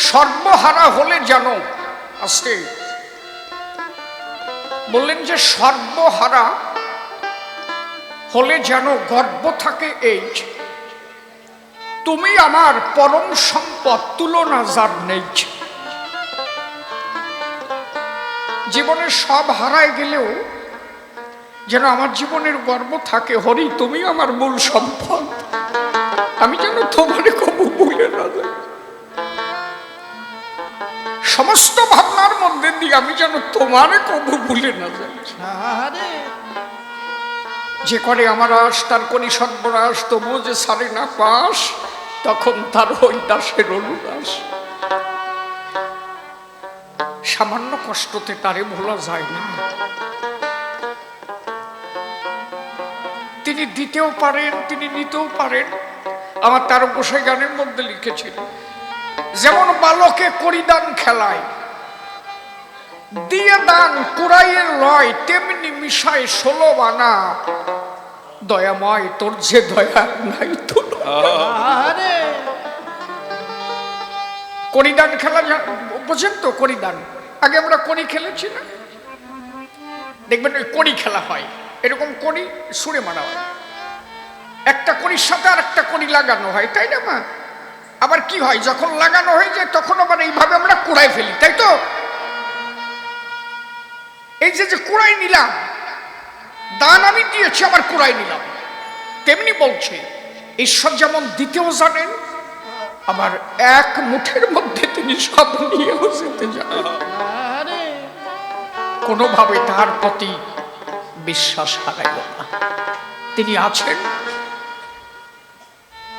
সর্বহারা হলে যেন আজকে বললেন যে সর্বহারা হলে যেন গর্ব থাকে এই, তুমি আমার পরম সম্পদ, তুলনা যার নেই। জীবনে সব হারায় গেলেও যেন আমার জীবনের গর্ব থাকে, হরি তুমি আমার মূল সম্পদ, আমি যেন তোমারে কবু ভুলে না যাই। সমস্ত ভাবনার মধ্যে দিয়ে আমি যেন তোমারে কবু ভুলে না যাই। যে করে আমার আশ তার করি সর্বনাশ, তবুও যে সারে না পাশ, তখন তার ওই দাসের অনুদাস। সামান্য কষ্টতে তারে ভোলা যায় না। তিনি দিতেও পারেন, তিনি নিতেও পারেন। আমার তার গোসাই গানের মধ্যে লিখেছিলেন, যেমন বালকে করিদান খেলায় দিয়ে দান কুড়াইয়ের লয়, তেমনি মিশায় 16 আনা। দয়াময় তোর যে দয়া নাই তো। করিদান খেলা বোঝেন তো? করিদান আগে আমরা কড়ি খেলেছি না? দেখবেন ওই কড়ি খেলা হয়, এরকম কড়ি সুরে মারা হয়, একটা কড়ির সাথে আর একটা কড়ি লাগানো হয়, তাই না মা? আবার কি হয়, যখন লাগানো হয়ে যায় তখন আবার এইভাবে আমরা কুড়াই ফেলি, তাই তো? এই যে কুড়াই নিলাম, দান আমি দিয়েছি, আবার কুড়াই নিলাম, তেমনি বলছে ঈশ্বর যেমন দিতেও জানেন, আবার এক মুঠের মধ্যে তিনি সব নিয়েও যেতে জানেন। কোনোভাবে তার প্রতি বিশ্বাস হারাইল না। তিনি আছেন,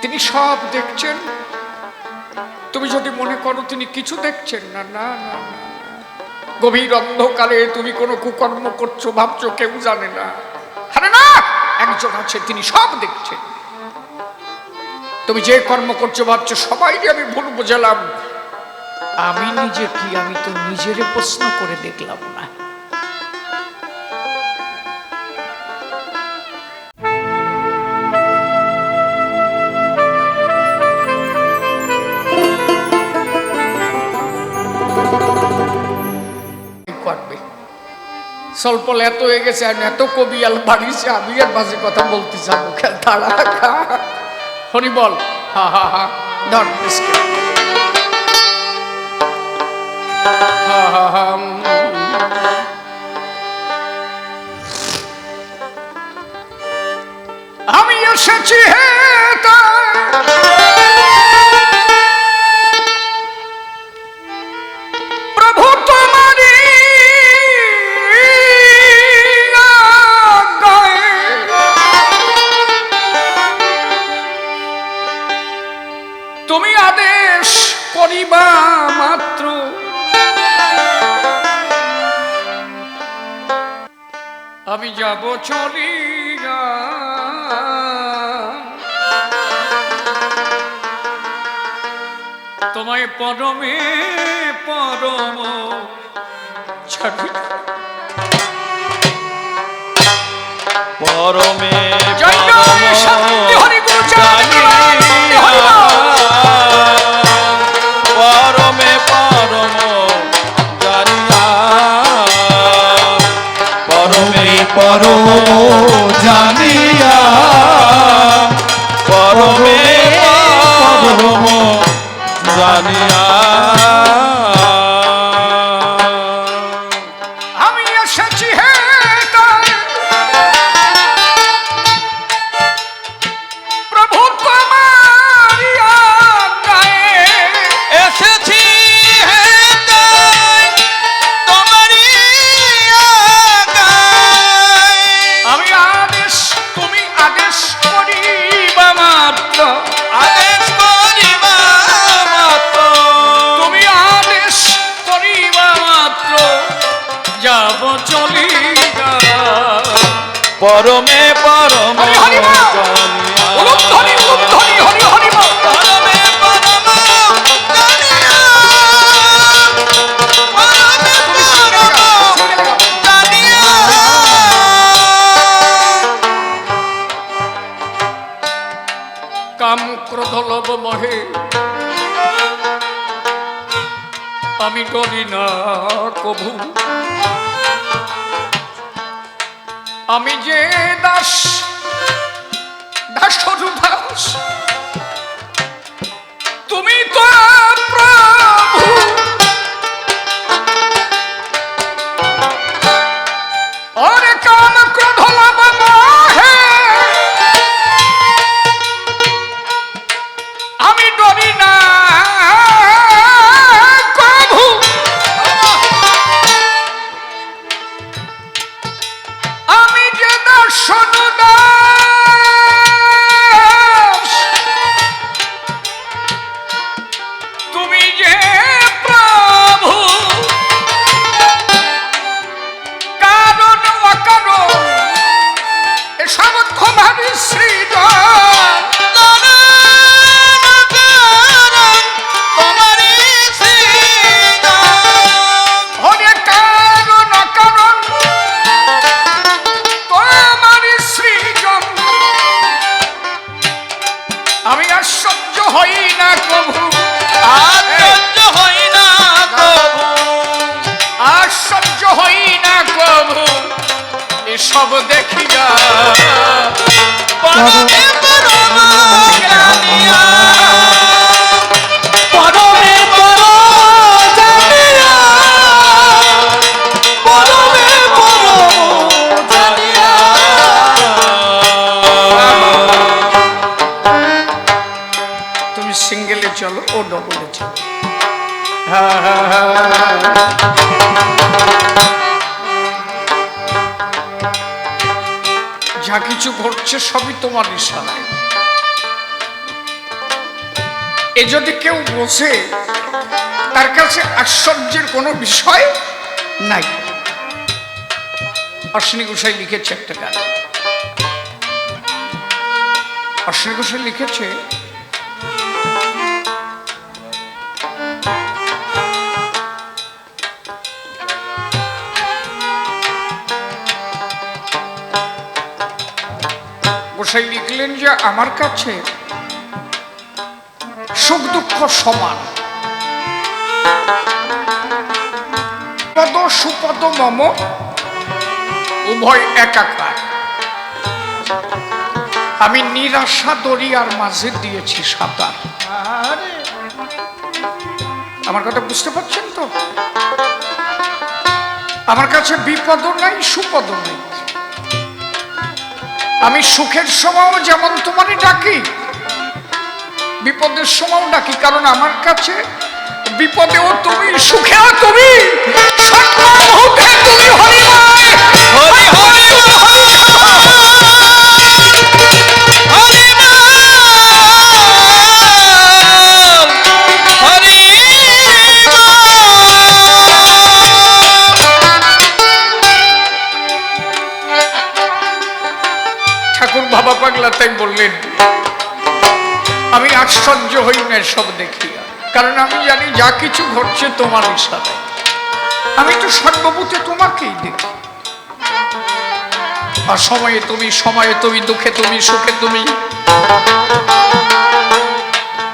তিনি সব দেখছেন। তুমি যদি মনে করো তিনি কিছু দেখছেন না, না না না, গভীর অন্ধকারে তুমি কোনো কুকর্ম করছো ভাবছো কেউ জানে না। আরে না, একজন আছে, তিনি সব দেখছেন। তুমি যে কর্ম করছো ভাবছো সবাই আমি ভুল বোঝালাম, আমি নিজে কি, আমি তো নিজেরে প্রশ্ন করে দেখলাম না। স্বল্প এত হয়ে গেছে, এত কবিয়াল বাড়িছে, আমি আর বাজে কথা বলতে যাবো? তারা হরি বল, হা হা হা, ধর আমি এসেছি হে প্রভু তোমারি তুমি আদেশ করিবা মাত্র, আমি যাব চলিয়া। তোমায় পরমে পরম ছাড়ি, পরমে পরমে পরম জানিয়া, পরমে পরম জানিয়া, পরমে পরম জানিয়া। আমি এসেছি হে প্রভু তোমারি আজ্ঞায়, এসেছি হে তোমারি আজ্ঞায়, আমি আদেশ, তুমি আদেশ করিবা মাত্র, আদেশ করিবা মাত্র, তুমি আদেশ করিবা মাত্র, যাব চলিয়া। পরমে পরম হরি হরি বল, জানিয়া, উলুধ্বনি উলুধ্বনি, হরি হরি বল। পরমে পরম জানিয়া, পরমে পরম জানিয়া। কাম ক্রোধ লোভ মোহে আমি ডরি না কভু, আমি যে দাস দাসরু দাস, তুমি তো প্রভু। ওরে কাম ক্রোধ লাভ মোহে আমি ডরি না কভু, আমি যে দাসরু দাস, তুমি যে প্রভু। কারণ অকারণ এসব তোমারই সৃজন, ওরে কারণ অকারণ তোমারই সৃজন। আমি আর সহ্য হই না কভু, আর সহ্য হই না কভু এসব দেখিয়া। পরমে পরম জানিয়া, পরমে পরম জানিয়া, পরমে পরম জানিয়া। তুমি সিঙ্গেলে চলো, ও ডবলে চলো। যা কিছু ঘটছে সবই তোমার ইশারায়। এ যদি কেউ বসে, তার কাছে আশ্চর্যের কোনো বিষয় নাই। অশ্বিনী গোসাই লিখেছে একটা গান, অশ্বিনী গোসাই লিখেছে, গোসাই লিখলেন যে আমার কাছে সুখ দুঃখ সমান, পদ সুপদ মম উভয় একাকার। আমি নিরাশা দরিয়ার মাঝে দিয়েছি সাঁতার। আমার কথা বুঝতে পারছেন তো? আমার কাছে বিপদ নাই, সুপদ নেই। আমি সুখের সময়ও যেমন তোমারে ডাকি, বিপদের সময়ও ডাকি, কারণ আমার কাছে বিপদেও তুমি, সুখেও তুমি, সর্বভূতে তুমি হরিময়। হরি হরি ঠাকুর বাবা পাগলা তাই বললেন, আমি আশ্চর্য হই না সব দেখিয়া, কারণ আমি জানি যা কিছু ঘটছে তোমার ইশারায়। আমি তো সর্বভূতে তোমাকেই দেখি। আর সময়ে তুমি, সময়ে তুমি, দুঃখে তুমি, সুখে তুমি,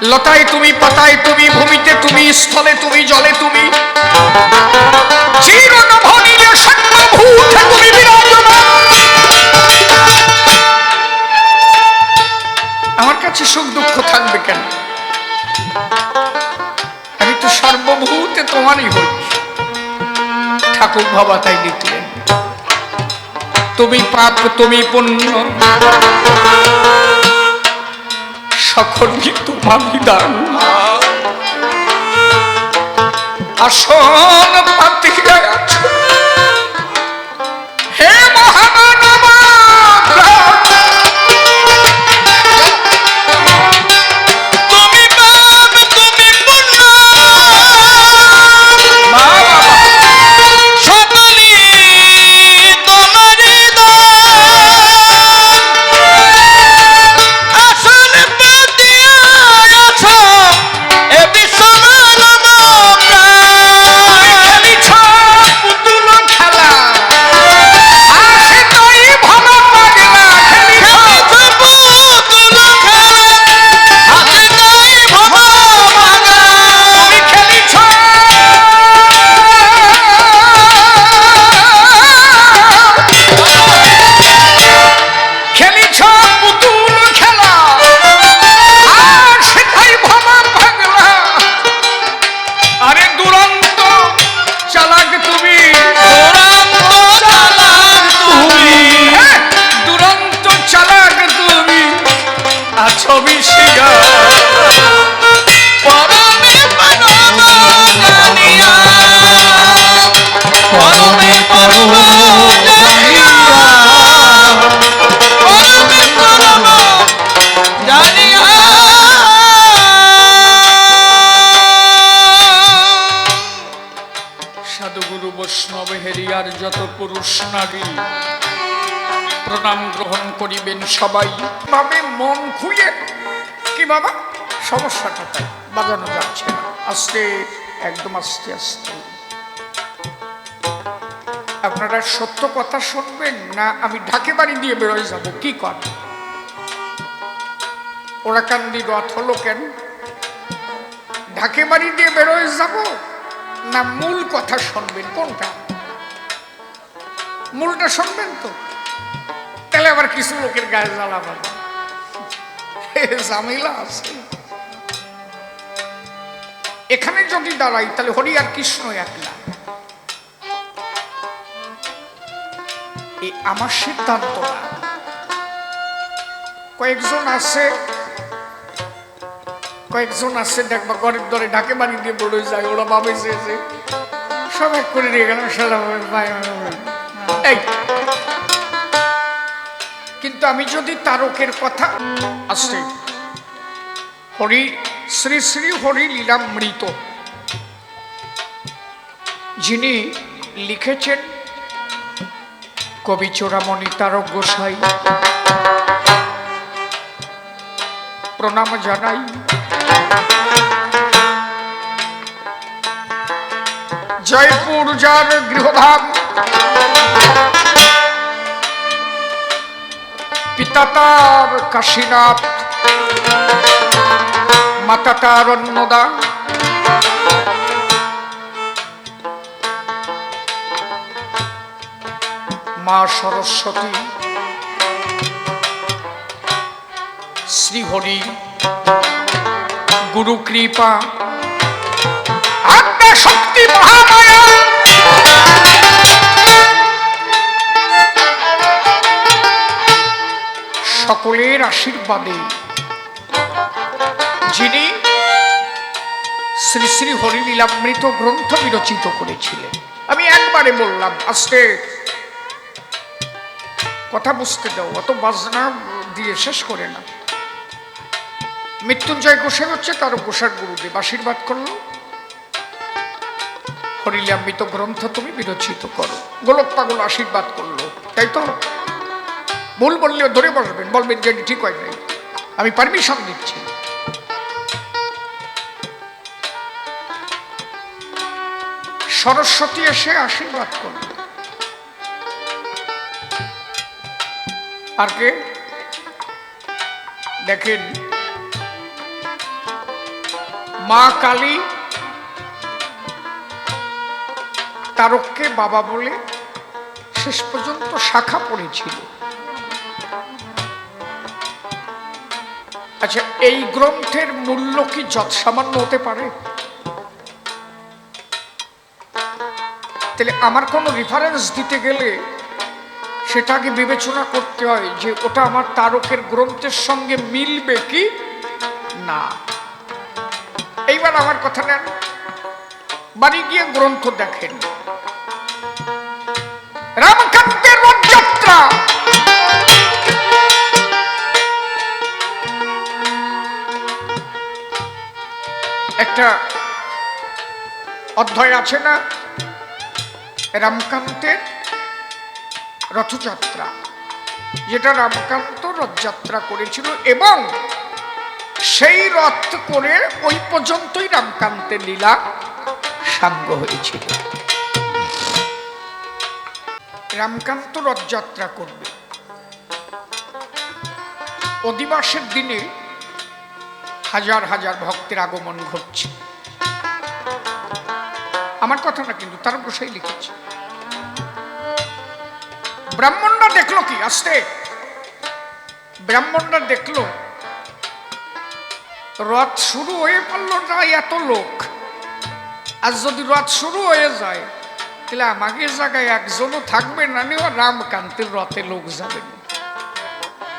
লতায় তুমি, পাতায় তুমি, ভূমিতে তুমি, স্থলে তুমি, জলে তুমি, চিরনভনীলে সর্বভূতে তুমি বিরাজমান। আমার কাছে সুখ দুঃখ থাকবে কেন? আমি তো সর্বভূতে তোমারই হচ্ছি। ঠাকুর বাবা তাই লিখলেন, তুমি পাপ তুমি পুণ্য সকলই তোমার বিধান। আসন পাতিয়া আছো হে মহামানব, তুমি পাপ তুমি পুণ্য সকলই তোমারই দান। আসন পাতিয়া আছো এ বিশ্বমানব প্রাণ। বৈষ্ণব হেরিয়ার যত পুরুষ নারী প্রণাম গ্রহণ করিবেন সবাই ভাবে মন খুলে। কি বাবা সমস্যাটা তাই বাজানো যাচ্ছে না, আস্তে একদম আস্তে আস্তে। আপনারা সত্য কথা শুনবেন না আমি ঢাকে বাড়ি দিয়ে বেরোয় যাব? কি কর ওরা কান্দি রথ হলো কেন? ঢাকে বাড়ি দিয়ে বেরোয় যাব না মূল কথা শুনবেন? কোনটা? মূলটা শুনবেন তো, তাহলে আবার কিছু লোকের গায়ে জ্বালাবেন, ঝামেলা আছে। এখানে যদি দাঁড়াই তাহলে হরি আর কৃষ্ণ একলা। আমার সিদ্ধান্ত না। কয়েকজন আছে দেখবা ঘরের দরে ঢাকে বাড়ি দিয়ে বড় যায়, ওরা ভাবে যে সব এক করে নিয়ে গেলাম। কিন্তু আমি যদি তারকের কথা আসছে, হরি শ্রী শ্রী হরি লীলামৃত যিনি লিখেছেন কবি চূড়ামণি তারক গোসাই, প্রণাম জানাই। জয়পুর যার গৃহধাম, পিতা তার কাশীনাথ, মাতা তার অন্নদা, মা সরস্বতী, শ্রীহরি গুরু কৃপা, আত্মা শক্তি মহামায়া, সকলের আশীর্বাদে যিনি শ্রী শ্রী হরি লীলামৃত গ্রন্থ বিরচিত করেছিলেন। আমি একবারে বললাম, আস্তে কথা বুঝতে দাও, অত বাজনা দিয়ে শেষ করে না। মৃত্যুঞ্জয় গোসাই হচ্ছে তার গোসার গুরুদেব, আশীর্বাদ করলো হরিলীলামৃত গ্রন্থ তুমি বিরচিত করো। গোলক পাগল আশীর্বাদ করলো, তাই তো? ভুল বললেও ধরে বসবেন, বলবেন যে ঠিক হয় নাই, আমি পারমিশন দিচ্ছি। সরস্বতী এসে আশীর্বাদ করল। আর কে? দেখেন মা কালী তারককে বাবা বলে শেষ পর্যন্ত শাখা পড়েছিল। আচ্ছা, এই গ্রন্থের মূল্য কি যৎসামান্য হতে পারে? তাহলে আমার কোনো রেফারেন্স দিতে গেলে সেটাকে বিবেচনা করতে হয় যে ওটা আমার তারকের গ্রন্থের সঙ্গে মিলবে কি না। এইবার আমার কথা নেন, বাড়ি গিয়ে গ্রন্থ দেখেন। রামকান্তের রথযাত্রা, একটা অধ্যায় আছে না, রামকান্তের রথযাত্রা, যেটা রামকান্ত রথযাত্রা করেছিল এবং সেই রথ করে ওই পর্যন্তই রামকান্তের লীলা সাঙ্গ হয়েছিল। রামকান্ত রথযাত্রা করবে, অধিবাসের দিনে হাজার হাজার ভক্তের আগমন ঘটছে। আমার কথা না, কিন্তু তার গোসাই লিখেছে। ব্রাহ্মণরা দেখলো কি, আসতে ব্রাহ্মণরা দেখলো রথ শুরু হয়ে পড়লো না, এত লোক। আর যদি রথ শুরু হয়ে যায় তাহলে আমাদের জায়গায় একজনও থাকবে না, রামকান্তের রথে লোক যাবে না।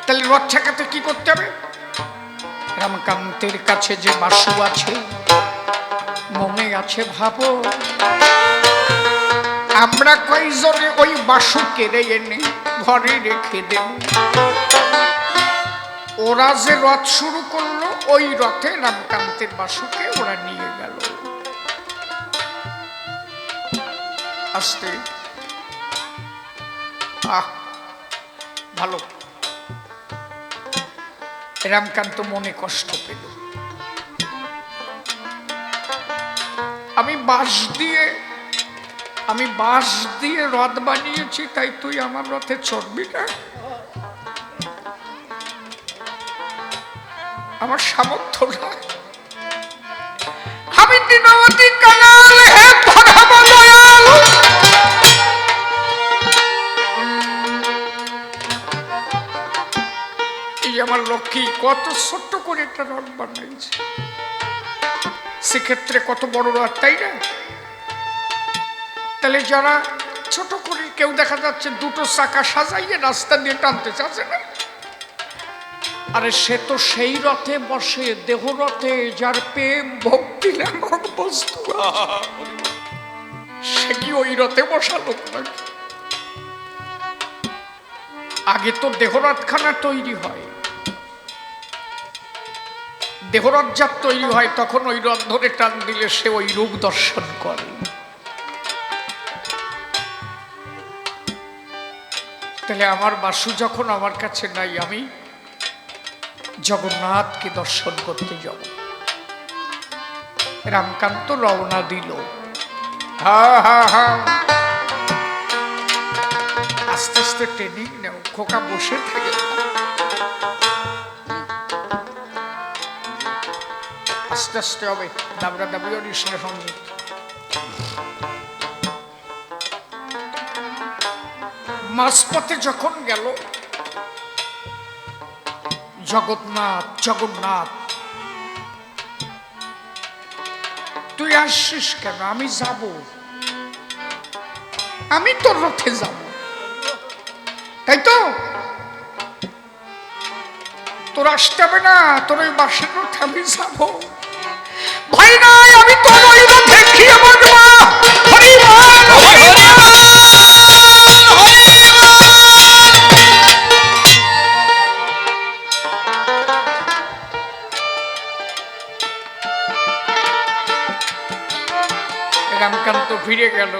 তাহলে রথ ঠেকাতে কি করতে হবে? রামকান্তের কাছে যে বাসু আছে, মনে আছে ভাবো, আমরা কয়জনে ওই বাসু কেড়ে এনে ঘরে রেখে দেব। ওরা যে রথ শুরু করলো, ওই রথে রামকান্তের বাসুকে ওরা নিয়ে গেল। আস্তে ভালো। রামকান্ত মনে কষ্ট পেল। আমি বাঁশ দিয়ে রথ বানিয়েছি, তাই তুই আমার রথে চড়বি না? আমার সামর্থ্য না। আমি দিনবতী কানাল, হে ভগব দয়াল। এই আমার লক্ষ্মী কত ছোট্ট করে একটা রথ বানাইছে, সেক্ষেত্রে কত বড় রথ, তাই না? তাহলে যারা ছোট করে, কেউ দেখা যাচ্ছে দুটো চাকা সাজাইয়ে রাস্তা দিয়ে টানতে চাচ্ছে না, আরে সে তো সেই রথে বসে, দেহ রথে, যার প্রেম ভক্তি নামক বস্তু, সে কি ওই রথে বসা লোক নাকি? আগে তো দেহরথখানা তৈরি হয়, দেহরথ যার তৈরি হয়, তখন ওই রথ ধরে টান দিলে সে ওই রূপ দর্শন করে। তাহলে আমার বাসু যখন আমার কাছে নাই, আমি জগন্নাথকে দর্শন করতে যাব। রামকান্ত রওনা দিল। আস্তে আস্তে ট্রেনিং নেও, খোকা বসে থাকে। আস্তে আস্তে হবে, দাবড়া দাবড়ি অনুষ্ঠানে সঙ্গে। মাঝপথে যখন গেল, জগন্নাথ জগন্নাথ তুই আসছিস কেন? আমি যাব, আমি তোর রথে যাব, তাই তো? তোর আসতে হবে না, তোর ওই বাসের রথে আমি যাব। ভাই নাই, আমি তোর ওই রথে খেয়ে বলবো। রামকান্ত ফিরে গেল,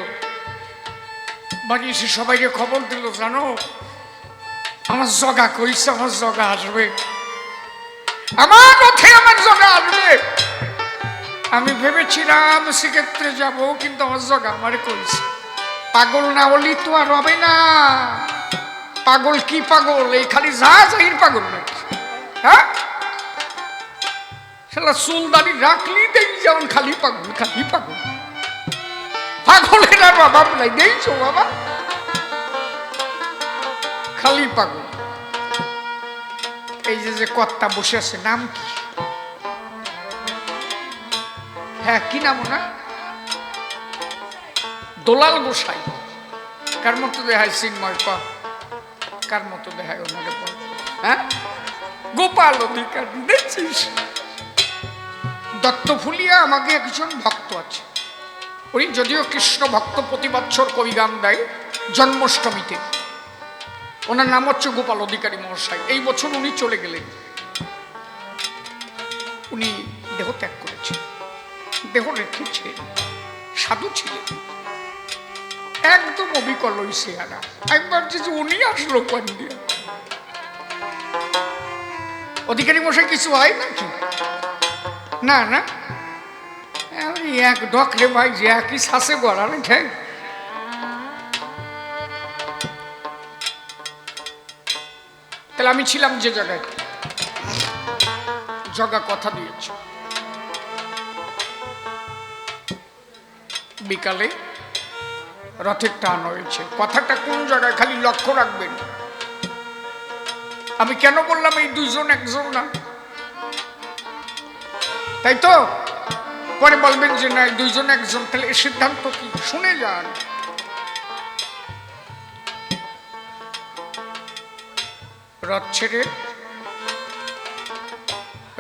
বাড়ি এসে সবাইকে খবর দিল, জানো আমার জগা কইছে, আমার জগা আসবে, আমার রথে আমার জগা আসবে। আমি ভেবেছিলাম সেক্ষেত্রে যাব, কিন্তু আমার জগা আমার কইছে। পাগল না হলি তো আর হবে না। পাগল কি পাগল? এই খালি যা যাইর পাগল নাকি? হ্যাঁ, শালা চুল দাড়ি রাখলি দেখি যেমন খালি পাগল, খালি পাগল। পাগলের আর অভাব নাই, দেখছো বাবা, খালি পাগল। এই যে কর্তা বসে আছে, নাম কি? হ্যাঁ, কি নাম না? দোলাল গোসাই। কার মতো দেখায় চিন্ময়? কার মতো দেখায় ওনাকে? হ্যাঁ, গোপাল অধিকারী। দেখছিস, দত্তফুলিয়া আমাকে একজন ভক্ত আছে, উনি যদিও কৃষ্ণ ভক্ত, প্রতি বছর কবি গান দেয় জন্মাষ্টমীতে। ওনার নাম হচ্ছে গোপাল অধিকারী মহাশয়। এই বছর উনি চলে গেলেন, উনি দেহ ত্যাগ করেছেন, দেহ রেখেছেন, সাধু ছিলেন, একদম অবিকল ওই চেহারা। আমি ভাবছি যে উনি আসলো কোন দিয়ে। অধিকারী মশাই কিছু হয় নাকি? না না, এক ডকরে ভাই, যে একই শ্বাসে গড়ানো খাই। তাহলে আমি ছিলাম যে জায়গায়, জগা কথা দিয়েছে, বিকালে রথের টান হয়েছে। কথাটা কোন জায়গায় খালি লক্ষ্য রাখবেন। আমি কেন বললাম এই দুইজন একজন না, তাই তো? পরে বলবেন যে না দুইজন একজন, তাহলে এর সিদ্ধান্ত কি? শুনে যান। রথ ছেড়ে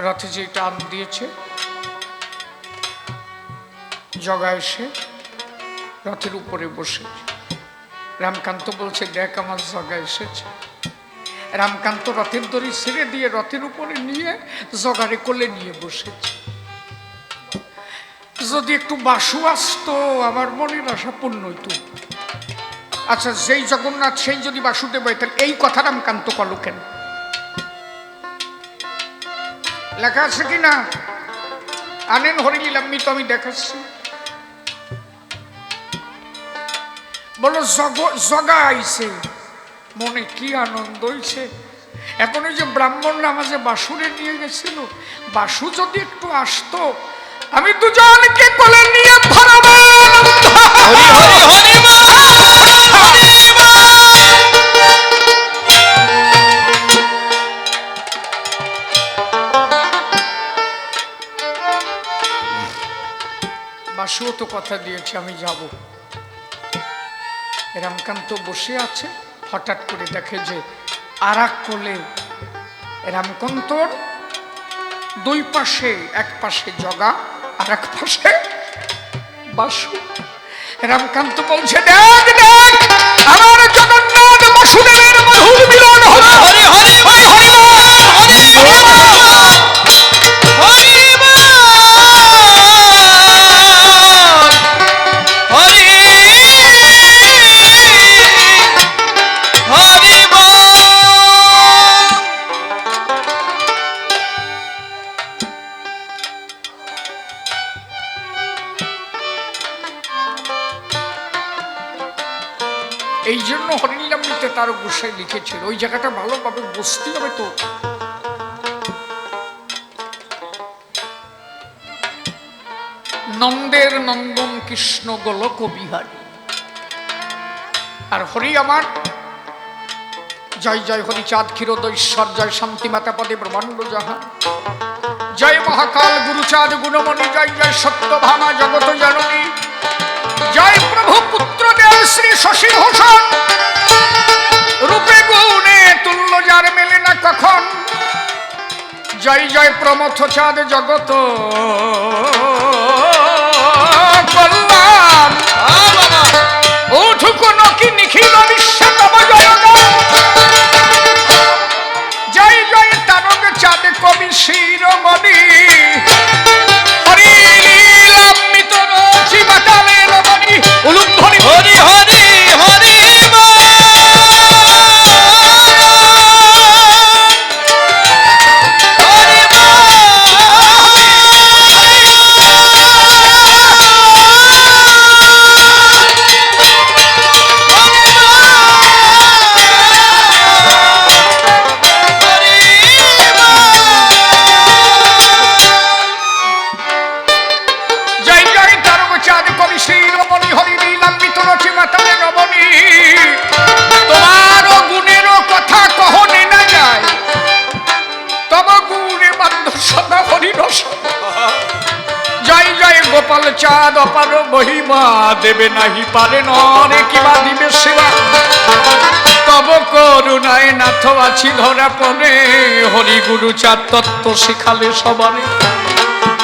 রথে যে টান দিয়েছে, জগা এসে রথের উপরে বসেছে। রামকান্ত বলছে, দেখ আমার জগা এসেছে। রামকান্ত রথের দড়ি ছেড়ে দিয়ে রথের উপরে নিয়ে জগারে কোলে নিয়ে বসেছে। যদি একটু বাসু আসতো আমার মনের আশা পূর্ণ হইতো। আচ্ছা, যেই জগন্নাথ সেই যদি বাসুদেব হয়, তাহলে এই কথা রামকান্ত করলো কেন? লেখা আছে কি না? আনেন হরিলীলামৃত, আমি দেখাচ্ছি। বলো জগা আইছে, মনে কি আনন্দ হইছে। এখন ওই যে ব্রাহ্মণরা আমাকে বাসুরে নিয়ে গেছিল, বাসু যদি একটু আসতো, আমি দুজনকে কোলে নিয়ে ধরবো। হরি হরি হরি বাসুও তো কথা দিয়েছে আমি যাব। রামকান্ত বসে আছে, হঠাৎ করে দেখে যে আর এক কোলে রামকান্তর দুই পাশে, এক পাশে জগা আর এক পাশে বাসু। রামকান্ত বলছে, দেখ দেখ আমার জগন্নাথ বাসুদেবের মধুর মিলন হলো। হরি হরি হরি হরি এই জন্য হরিলীলামৃতে তার গোসাই লিখেছিল, ওই জায়গাটা ভালোভাবে বুঝতে হবে তো। নন্দের নন্দন কৃষ্ণ গোলক বিহারী, আর হরি আমার জয় জয় হরি চাঁদ ক্ষীরোদৈশ্বর, জয় শান্তি মাতা পদে ব্রহ্মাণ্ড জাহান, জয় মহাকাল গুরুচাঁদ গুণমণি, জয় জয় সত্যভামা জগত জননী, জয় প্রভু পুত্র দেব শ্রী শশী ভূষণ, রূপে গুণে তুল্য যার মেলে না কখন, জয় জয় প্রমথ চাঁদ জগত কল্যাণ, উঠুক নকি নিখিল বিশ্ব তব জয়গান, জয় জয় তারক চাঁদ কবি শিরোমণি, হরিলীলামৃত রচি বাটালে রমণী, উলুধ্বনি হরি হরি হরি গোপাল চাঁদ অপার মহিমা, দেবে নাহি পারে নরে কিবা দিবে সেবা, তব করুণায় নাথ আছি ধরা পড়ে, হরি গুরু চাঁদ তত্ত্ব শিখালে সবারে,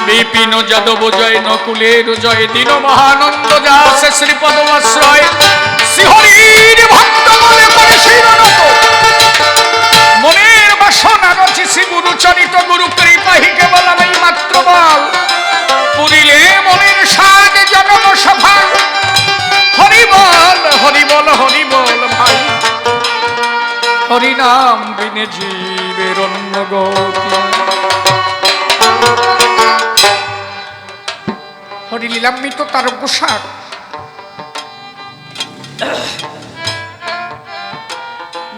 বিপিন যাদব জয় নকুলের জয়, দিন মহানন্দ যাসে শ্রীপদ আশ্রয়, শ্রীহরির ভক্ত মনে পড়ে শিরনত, মনের বাসনা রচি শ্রী গুরু চরিত, গুরু কৃপাহি কেবল আমি মাত্র বল, পুরিলে মনের সাদ জনম সফল, হরি বল হরি বল হরি বল ভাই, হরি নাম বিনে জীবের অন্য গতি। হরিলীলামৃত তার গোসার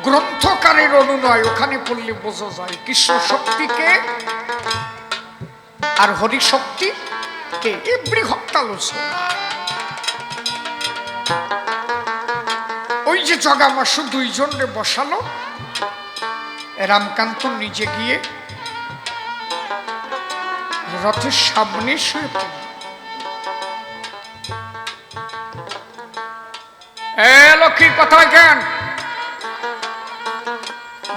গ্রন্থকারের অনুনয়, ওখানে পড়লে বোঝা যায় কৃষ্ণ শক্তিকে আর হরি শক্তি কে, এ বৃহৎ আলোচনা। ওই যে জগা বাসু দুইজনে বসালো, রামকান্ত নিজে গিয়ে রথের সামনে শুয়ে পড়ল। লক্ষ্মীর কথা কেন?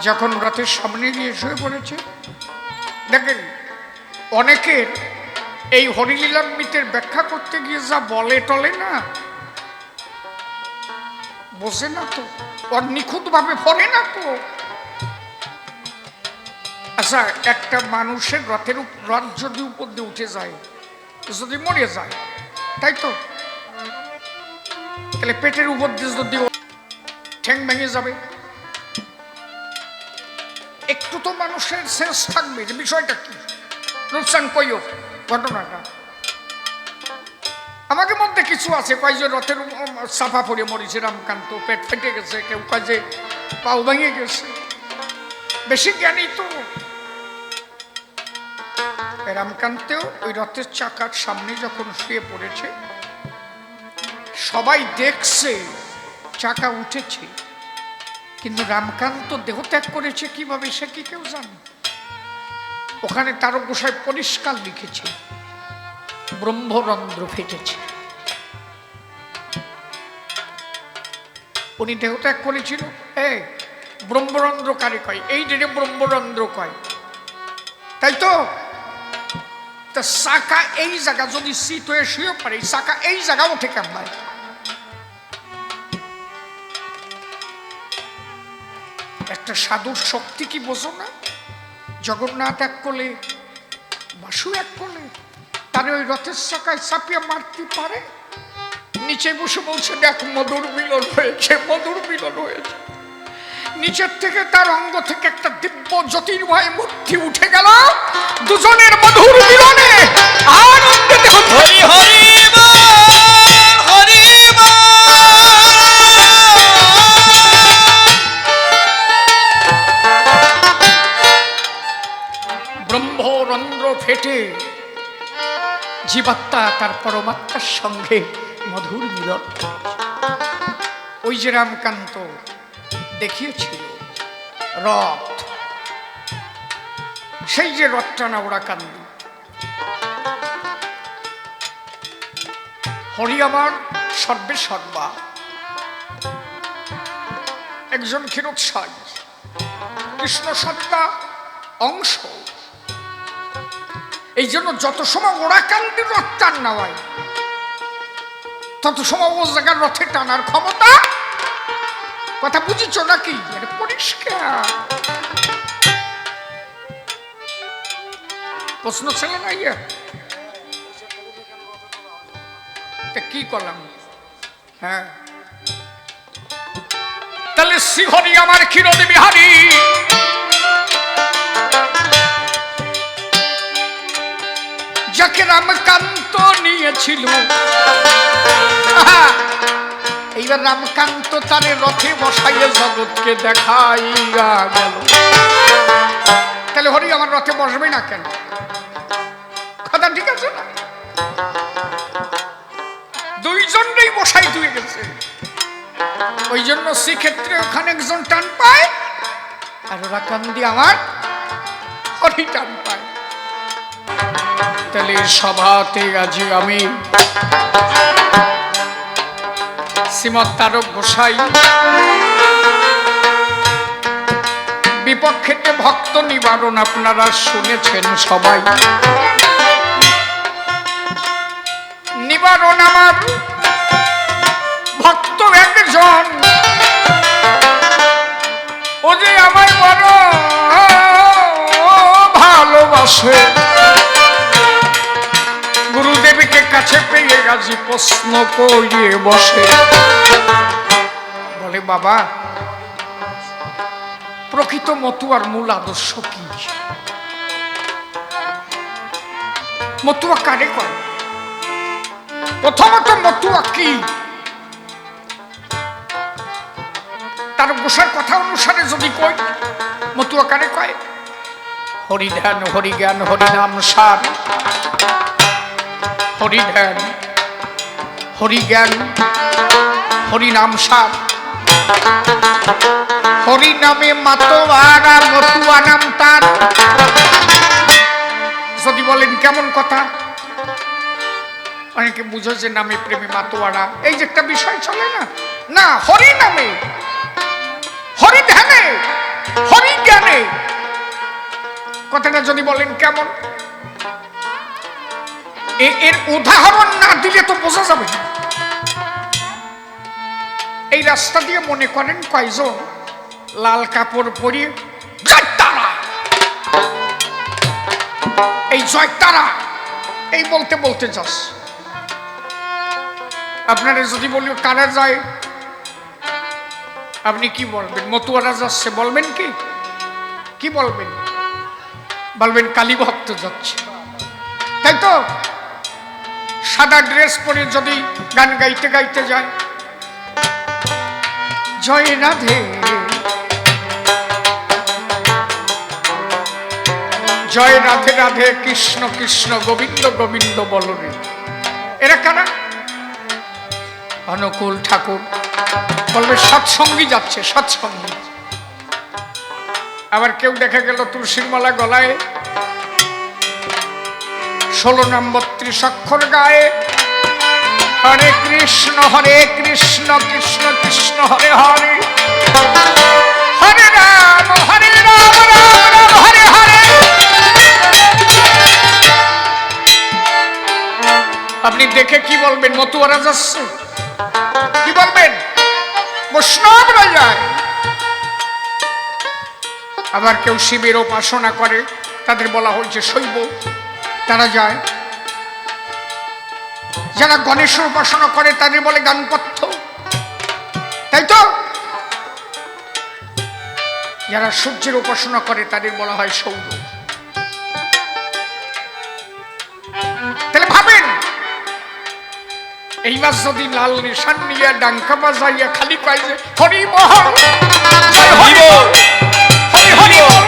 যখন রথের সামনে গিয়ে শুয়ে পড়েছে, দেখেন অনেকের এই হরিলীলামৃতের ব্যাখ্যা করতে গিয়ে যা বলে টলে না, বোঝে না তো, ওর নিখুঁত ভাবে পড়ে না তো। আচ্ছা, একটা মানুষের রথ যদি উপর দিয়ে উঠে যায়, যদি মরে যায়, তাই তো? তাহলে পেটের উপর দিয়ে যদি ঠ্যাং ভেঙে যাবে, একটু তো মানুষের সেন্স থাকবে যে বিষয়টা কি। রূপসান কইও ঘটনাটা আমাকে মধ্যে কিছু আছে, কয় যে রথের সাফা পড়ে মরেছে রামকান্ত, পেট ফেটে গেছে, কেউ কয় যে পাও ভেঙে গেছে, বেশি জ্ঞানী তো। রামকান্তেও ওই রথের চাকার সামনে যখন শুয়ে পড়েছে, সবাই দেখছে চাকা উঠেছে, কিন্তু রামকান্ত দেহত্যাগ করেছে কিভাবে সে কি কেউ জানে? ওখানে তারক গোসাই পরিষ্কার লিখেছে, ব্রহ্মরন্ধ্র ফেটেছে। উনি দেহত্যাগ করেছিল। ব্রহ্মরন্ধ্র কারে কয়? এই ডেটে ব্রহ্মরন্ধ্র কয়, তাই তো? তা চাকা এই জায়গা যদি সিট হয়ে শুয়ে পড়ে, চাকা এই জায়গা উঠে কেমন? একটা সাধুর শক্তি কি বোঝো না? জগন্নাথ এক কোলে, বাসু এক কোলে, তারে ওই রথের চাকায় চাপিয়ে মারতে পারে? নিচে বসে বলছে, দেখ মধুর মিলন হয়েছে, মধুর মিলন হয়েছে। নিচের থেকে তার অঙ্গ থেকে একটা দিব্য জ্যোতির্ময় মূর্তি উঠে গেল, দুজনের মধুর মিলনে আনন্দিত হতে। হরি হরি হরি ব্রহ্মরন্ধ্র ফেটে জীবাত্মা তার পরমাত্মার সঙ্গে মধুর মিলন। ওই যে রামকান্ত দেখিয়েছিল রথ, সেই যে রথটা না ওরা কান্দি। হরি আমার সর্বে সর্বা, একজন ক্ষীরোৎসাহী কৃষ্ণ সত্তা অংশ। এই জন্য যত সময় ওরা কান্দির রথ টান না হয়, তত সময় ও জায়গার রথে টানার ক্ষমতা। কথা বুঝিছ নাকি? পরিষ্কার প্রশ্ন ছিল না। ইয়ে কি করলাম? হ্যাঁ, তাহলে শ্রীহরি আমার ক্ষীরদে বিহারী, যাকে রামকান্ত নিয়েছিল, এইবার রামকান্ত তারে রথে বসাইয়ে জগৎকে দেখাইয়া গেল। তাহলে হরি আমার রথে বসবে না কেন? কথা ঠিক আছে না? দুইজনই বসাই দিয়ে গেছে। ওই জন্য শ্রীক্ষেত্রে ওখানে একজন টান পায়, আর ওরা কান্দি আমার হরি টান পায়। তাহলে সভাতে আজি আমি শ্রীমৎ তারক গোসাই বিপক্ষেতে ভক্ত নিবারণ আপনারা শুনেছেন সবাই। নিবারণ আমার ভক্ত একজন, ও যে আমায় বড় ভালোবাসে। গুরুদেবকে কাছে পেয়ে গাজি প্রশ্ন করিয়ে বসে, বলে বাবা প্রকৃত মতুয়ার মূল আদর্শ কি? মতুয়া কারে কয়? প্রথমত মতুয়া কি? তার গোসার কথা অনুসারে যদি কই, মতুয়া কারে কয়? হরিধ্যান, হরিজ্ঞান, হরিনাম সার। হরিধ্যান, হরিজ্ঞান, হরিনাম সার। হরি নামে মাতোয়ারা, মতুয়া নাম তার। যদি বলেন কেমন কথা, অনেকে বুঝো যে নামে প্রেমে মাতোয়ারা, এই যে একটা বিষয় চলে না। না, হরি নামে, হরি ধ্যানে, হরি জ্ঞানে। কথাটা যদি বলেন কেমন, এর উদাহরণ না দিলে তো বোঝা যাবে না। এই রাস্তা দিয়ে মনে করেন কয়জন লাল কাপড় পরিয়ে জয়তারা, এই জয়তারা এই বলতে বলতে যাস। আপনারা যদি বলি কারা যায়, আপনি কি বলবেন? মতুয়ারা যাচ্ছে বলবেন কি? কি বলবেন? বলবেন কালী ভক্ত যাচ্ছে, তাই তো? সাদা ড্রেস পরে যদি গান গাইতে গাইতে যায়, জয় রাধে জয় রাধে রাধে কৃষ্ণ কৃষ্ণ গোবিন্দ গোবিন্দ বলরে, এরা কারা? অনুকূল ঠাকুর বলবে সৎসঙ্গী যাচ্ছে, সৎসঙ্গী। আবার কেউ দেখা গেল তুলসীর মালা গলায়, 16 নাম 32 অক্ষর গায়ে, হরে কৃষ্ণ কৃষ্ণ কৃষ্ণ হরে হরে, হরে রাম রাম রাম হরে হরে। আপনি দেখে কি বলবেন? মতুয়ারা যাচ্ছে, কি বলবেন? বৈষ্ণবরা যায়। আবার কেউ শিবের উপাসনা করে, তাদের বলা হয়েছে শৈব, তারা যায়। যারা গণেশের উপাসনা করে তাদের বলে গানপথ্য, তাই তো? যারা সূর্যের উপাসনা করে তাদের বলা হয় সৌর। তাহলে ভাবেন, এইবার যদি লাল নিশান নিয়ে ডাঙ্কা বাজাইয়া খালি কয় যে হরি বল, হরি বল, হরি হরি বল,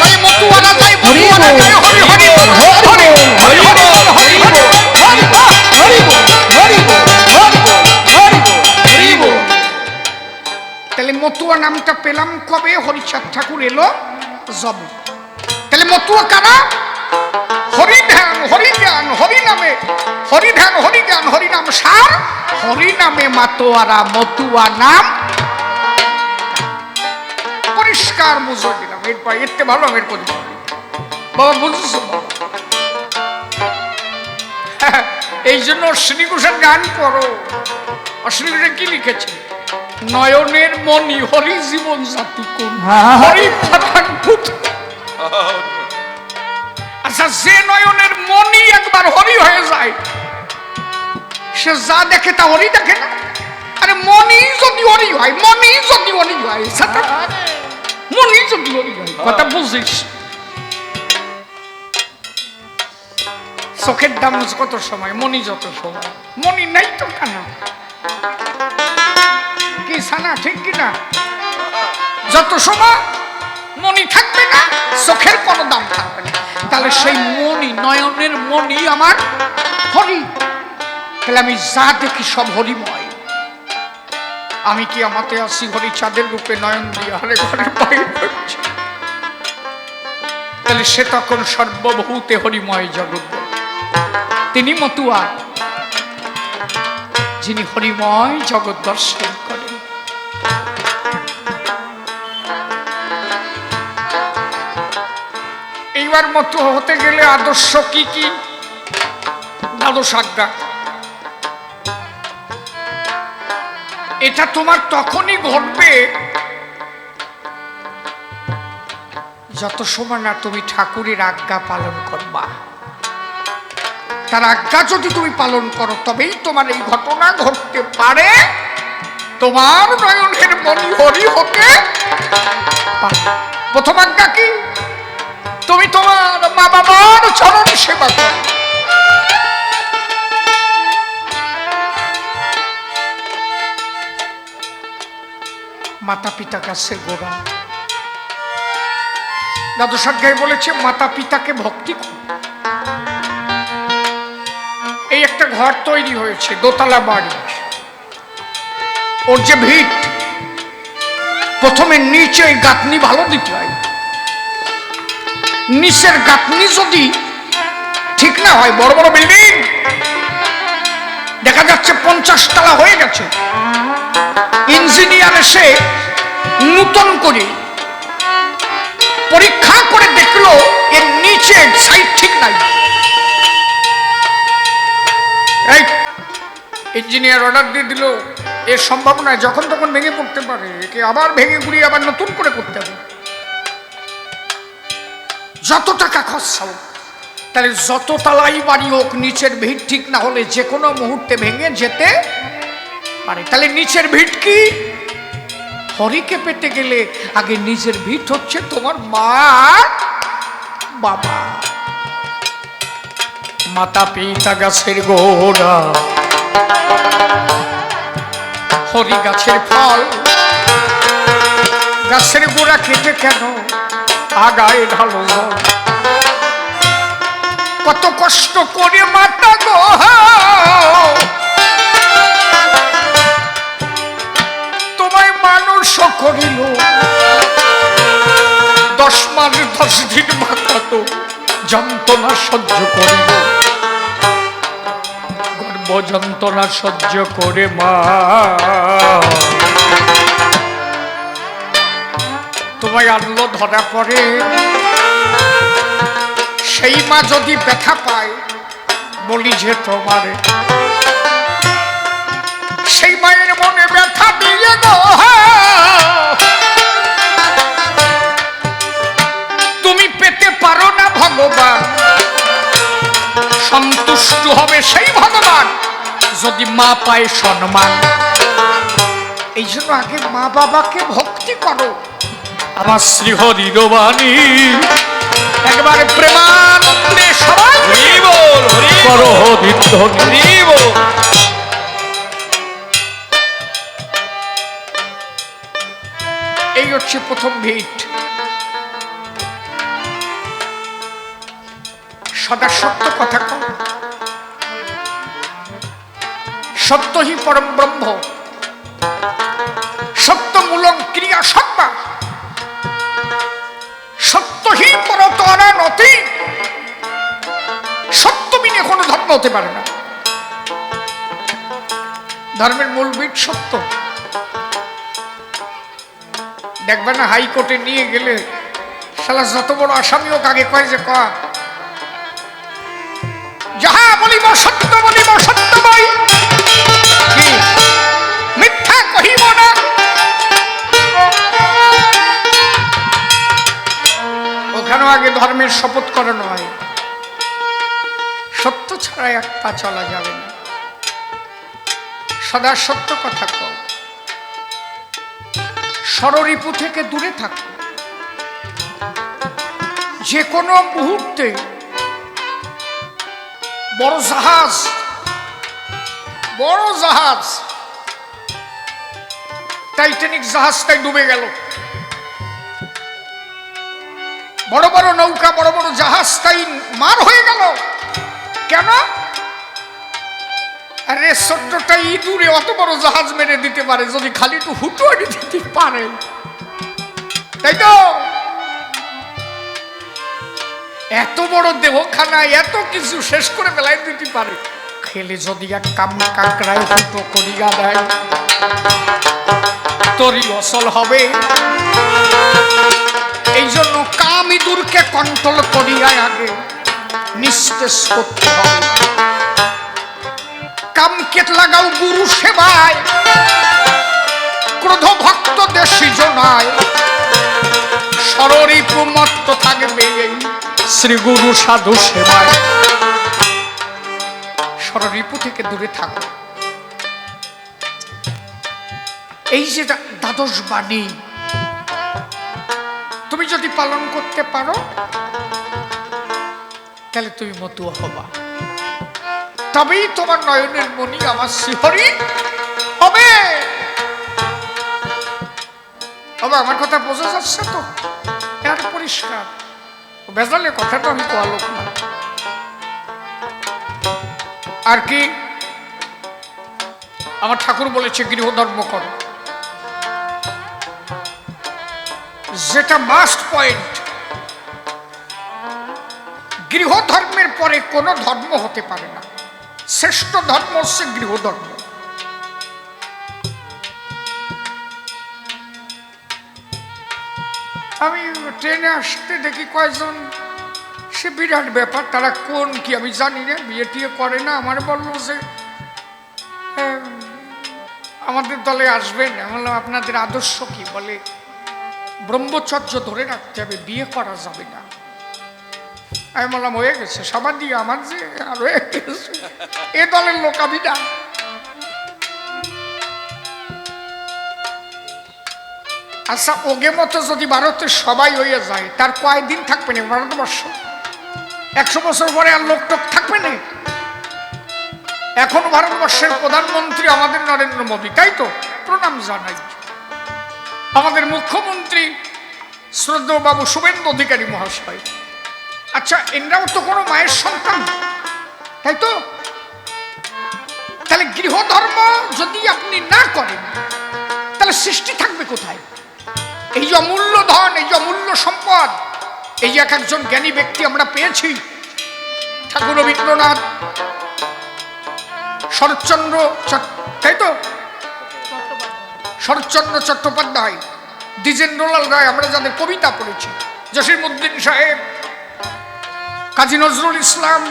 তাই মতুয়ারা যাই, মতুয়ারা যাই, হরি হরি বল, হরি হরি বল, হরি হরি বল, হরি বল, হরি বল, হরি বল, হরি বল, হরি বল, হরি বল। তাহলে মতুয়া নামটা পেলাম কবে? হরিচাঁদ ঠাকুর এলো জবে। তাহলে মতুয়া কারা? হরি ধ্যান হরি জ্ঞান হরি নামে, হরি ধ্যান হরি জ্ঞান হরি নাম সার, হরি নামে মাতোয়ারা মতুয়া নাম। পরিষ্কার বুঝে দিলাম, এরপর এতে ভালো আমি করি বাবা, বুঝছো? এই জন্য অশ্বিনী ঘোষের গান করো। অশ্বিনী ঘোষে কি লিখেছে? নয়নের মণি হরি জীবন জাতি কোন, হরি প্রধান পুত। আচ্ছা, যে নয়নের মণি একবার হরি হয়ে যায়, সে যা দেখে তা হরি দেখে না? আরে মণি যদি হরি হয়, মণি যদি হরি হয়, মণি যদি হরি হয়, কথা বুঝিস? চোখের দাম কত সময়, মণি যত সময়। মণি নাই তো কেন? কি সানা, ঠিক কিনা? যত সময় মণি থাকবে না, চোখের কোনো দাম থাকবে না। তাহলে সেই মণি, নয়নের মণি আমার হরি। তাহলে আমি যা দেখি সব হরিময়। আমি কি আমাতে আসি হরি চাঁদের রূপে নয়ন দিয়ে হরে ঘরে বাইর করছি, তাহলে সে তখন সর্বভূতে হরিময় জগৎ। তিনি মতুয়া, যিনি হরিময় জগৎ দর্শন করেন। এইবার মতুয়া হতে গেলে আদর্শ কি কি? দ্বাদশ আজ্ঞা। এটা তোমার তখনই ঘটবে যত সময় না তুমি ঠাকুরের আজ্ঞা পালন করবা। তার আজ্ঞা যদি তুমি পালন করো, তবেই তোমার এই ঘটনা ঘটতে পারে। তোমার নয়নের মণি হরি হতে পারে। প্রথম আজ্ঞা কি? তুমি তোমার মা বাবার চরণ সেবা করো। মাতা পিতা কাছে গোড়া। দ্বাদশ অধ্যায় বলেছে মাতা পিতাকে ভক্তি করো। এই একটা ঘর তৈরি হয়েছে, দোতলা বাড়ি। ওর যে ভিট, প্রথমে নিচে গাঁথনি ভালো দিতে হয়। নিচের গাঁথনি যদি ঠিক না হয়, বড় বড় বিল্ডিং দেখা যাচ্ছে 50 তলা হয়ে গেছে, ইঞ্জিনিয়ার এসে নূতন করে পরীক্ষা করে দেখলো এর নিচে সাইড ঠিক নাই। ইঞ্জিনিয়ার অর্ডার দিয়ে দিল, এর সম্ভব নয়, যখন তখন ভেঙে পড়তে পারে, একে আবার ভেঙে গুড়িয়ে আবার নতুন করে করতে হবে। যত টাকা খরচা হোক, তাহলে যত তালাই বাড়ি হোক নিচের ভিড় ঠিক না হলে যে কোনো মুহূর্তে ভেঙে যেতে পারে। তাহলে নিচের ভিড় কি? হরিকে পেতে গেলে আগে নিজের ভিট হচ্ছে তোমার মা বাবা। মাতা পিতা গাছের গোড়া, হরি গাছের ফল, গাছের গোড়া কেটে কেন আগায় ঢালো জল। কত কষ্ট করে মাতা গো তোমায় মানুষ করিল, 10 মাস 10 দিন মাতা তো যন্ত্রণা সহ্য করিল, গর্ভ যন্ত্রণা সহ্য করে মা তোমায় আনলো ধরা পড়ে। সেই মা যদি ব্যথা পায় বলি যে তোমারে, সেই মায়ের মনে ব্যথা দিয়ে গো তুমি পেতে পারো না ভগবান। সন্তুষ্ট হবে সেই ভগবান যদি মা পায় সম্মান। এই জন্য আগে মা বাবাকে ভক্তি করো। আমার শ্রীহরির বাণী একবারে প্রেমানন্দে সবাই করো ধ্বনি। এই হচ্ছে প্রথম ভিট। সদা সত্য কথা কও, সত্য হি পরম ব্রহ্ম, সত্য মূলং ক্রিয়া সত্তা, সত্য হি পরতরা নতি। সত্য বিনে কোনো ধর্ম হতে পারে না। ধর্মের মূল ভিট সত্য। দেখবে না হাইকোর্টে নিয়ে গেলে শালা যত বড় আসামি হোক আগে কয় যে কয়া যাহা বলিব সত্য বলিব, সত্য বই মিথ্যা কহিব না। ওখানেও আগে ধর্মের শপথ করানো হয়। সত্য ছাড়া এক পা চলা যাবে না। সদা সত্য কথা কও, ষড়রিপু থেকে দূরে থাকো। যে কোনো মুহূর্তে বড় জাহাজ টাইটানিক জাহাজটাই ডুবে গেল। বড় বড় নৌকা বড় বড় জাহাজটাই মার হয়ে গেল। কেন? আরে ছোট্টটা ইঁদুরে অত বড় জাহাজ মেরে দিতে পারে যদি খালি একটু হুটুয়ারি দিতে পারে, তাই তো? এত বড় দেহখানা এত কিছু শেষ করে বেলায় দিতে পারে। খেলে যদি এক কাম কাকড়ায় ফুটো করিয়া দেয় তোরই অসল হবে। এই জন্য কাম ইঁদুরকে কন্ট্রোল করিয়া আগে নিস্তেজ করতে হবে। কামকে লাগাও গুরু সেবায়, ক্রোধ ভক্ত দেশি জনায়, ষড়রিপু মত্ত থাকবে এই শ্রী গুরু সাধু সেবায়। ষড়রিপু থেকে দূরে থাকো। এই যে দ্বাদশ বাণী তুমি যদি পালন করতে পারো তাহলে তুমি মতুয়া হবা। তবেই তোমার নয়নের মণি আমার শ্রীহরি হবে। আমার কথা বোঝা যাচ্ছে তো? এর পরিষ্কার বেজালে কথাটা আমি কোয়ালোক না। আর কি আমার ঠাকুর বলেছে গৃহধর্ম করো, যেটা মাস্ট পয়েন্ট। গৃহধর্মের পরে কোনো ধর্ম হতে পারে না। শ্রেষ্ঠ ধর্ম হচ্ছে গৃহধর্ম। আমি ট্রেনে আসতে দেখি কয়েকজন, সে বিরাট ব্যাপার, তারা কোন কি আমি জানি না, বিয়ে টিয়ে করে না। আমার বললো যে আমাদের দলে আসবেন। আমি বললাম আপনাদের আদর্শ কি? বলে ব্রহ্মচর্য ধরে রাখতে হবে, বিয়ে করা যাবে না। আমি বললাম হয়ে গেছে সবার দিয়ে আমার যে আর হয়ে গেছে, এ দলের লোক আমি না। আচ্ছা ওগে মতো যদি ভারতের সবাই হয়ে যায় তার কয়দিন থাকবে না ভারতবর্ষ? 100 বছর পরে আর লোক টোক থাকবে না? এখন ভারতবর্ষের প্রধানমন্ত্রী আমাদের নরেন্দ্র মোদী, তাই তো? প্রণাম জানাই। আমাদের মুখ্যমন্ত্রী শ্রদ্ধেয় বাবু শুভেন্দু অধিকারী মহাশয়। আচ্ছা এনরাও তো কোনো মায়ের সন্তান, তাই তো? তাহলে গৃহধর্ম যদি আপনি না করেন তাহলে সৃষ্টি থাকবে কোথায়? এই যে অমূল্য ধন, এই যে অমূল্য সম্পদ, এই যে এক একজন জ্ঞানী ব্যক্তি আমরা পেয়েছি, ঠাকুর রবীন্দ্রনাথ, শরৎচন্দ্র, তাই তো, শরৎচন্দ্র চট্টোপাধ্যায়, দ্বিজেন্দ্রলাল রায়, আমরা যাদের কবিতা পড়েছি, জসিমউদ্দিন সাহেব, কাজী নজরুল ইসলাম,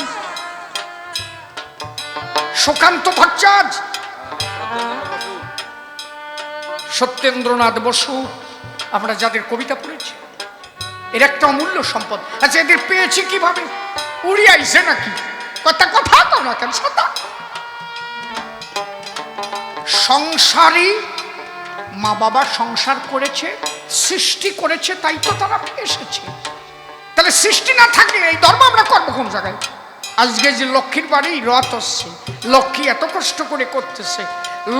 সুকান্ত ভট্টাচার্য, সত্যেন্দ্রনাথ বসু, আমরা যাদের কবিতা পড়েছি, এর একটা অমূল্য সম্পদ। আচ্ছা এদের পেয়েছি কিভাবে? উড়িয়াইছে নাকি? কথা কথা তো না কেন সাদা সংসারী মা বাবা সংসার করেছে, সৃষ্টি করেছে, তাই তো তারা এসেছে। তাহলে সৃষ্টি না থাকলে এই ধর্ম আমরা করবো কোন জায়গায়? আজকে যে লক্ষ্মীর বাড়ি রথ হচ্ছে, লক্ষ্মী এত কষ্ট করে করতেছে,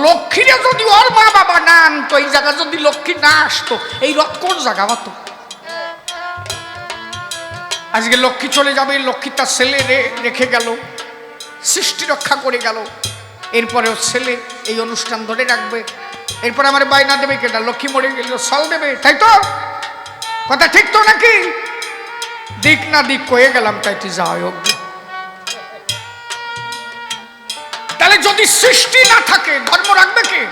লক্ষ্মীরা যদি ওর মা বাবা না আনতো, এই জায়গা যদি লক্ষ্মী না আসতো, এই রথ কোন জায়গা হতো? আজকে লক্ষ্মী চলে যাবে, লক্ষ্মী তার ছেলে রেখে গেল, সৃষ্টি রক্ষা করে গেল, এরপরে ছেলে এই অনুষ্ঠান ধরে রাখবে, এরপরে আমার বায়না দেবে কেটা? লক্ষ্মী মরে গেল সল দেবে, তাই তো? কথা ঠিক তো নাকি? দিক না দিক কয়ে গেলাম, তাই তুই যা হোক। তাহলে যদি সৃষ্টি না থাকে ধর্ম রাখবে কে?